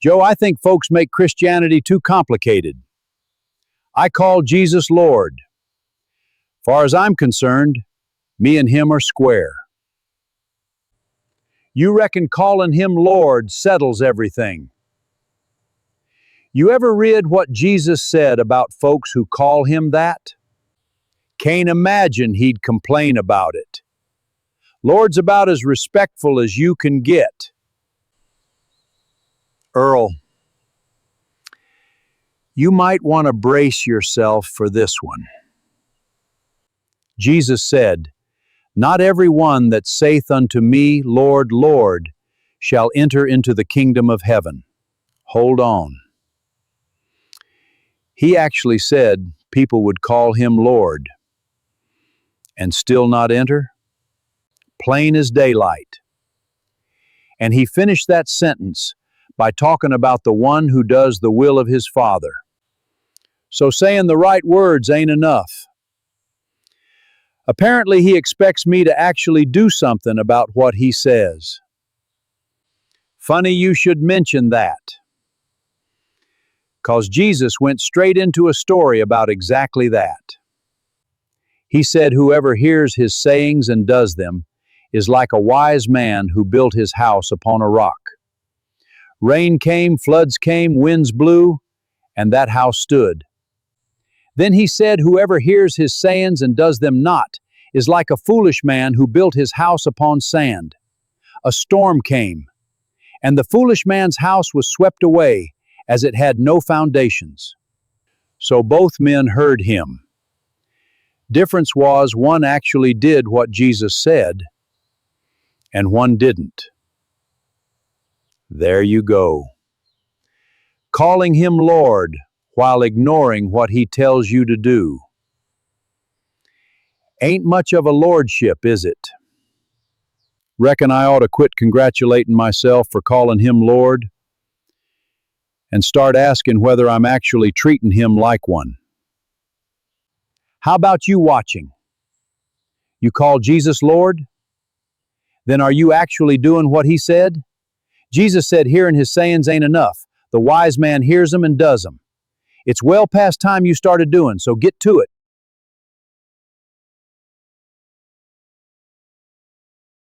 Joe, I think folks make Christianity too complicated. I call Jesus Lord. Far as I'm concerned, me and him are square. You reckon calling him Lord settles everything. You ever read what Jesus said about folks who call him that? Can't imagine he'd complain about it. Lord's about as respectful as you can get. Earl, you might want to brace yourself for this one. Jesus said, "Not every one that saith unto me, Lord, Lord, shall enter into the kingdom of heaven." Hold on. He actually said people would call him Lord and still not enter? Plain as daylight. And he finished that sentence by talking about the one who does the will of his Father. So saying the right words ain't enough. Apparently, he expects me to actually do something about what he says. Funny you should mention that. 'Cause Jesus went straight into a story about exactly that. He said whoever hears his sayings and does them is like a wise man who built his house upon a rock. Rain came, floods came, winds blew, and that house stood. Then he said whoever hears his sayings and does them not is like a foolish man who built his house upon sand. A storm came, and the foolish man's house was swept away, as it had no foundations. So both men heard him. Difference was one actually did what Jesus said, and one didn't. There you go. Calling him Lord while ignoring what he tells you to do. Ain't much of a lordship, is it? Reckon I ought to quit congratulating myself for calling him Lord and start asking whether I'm actually treating him like one. How about you watching? You call Jesus Lord? Then are you actually doing what he said? Jesus said hearing his sayings ain't enough. The wise man hears them and does them. It's well past time you started doing, so get to it.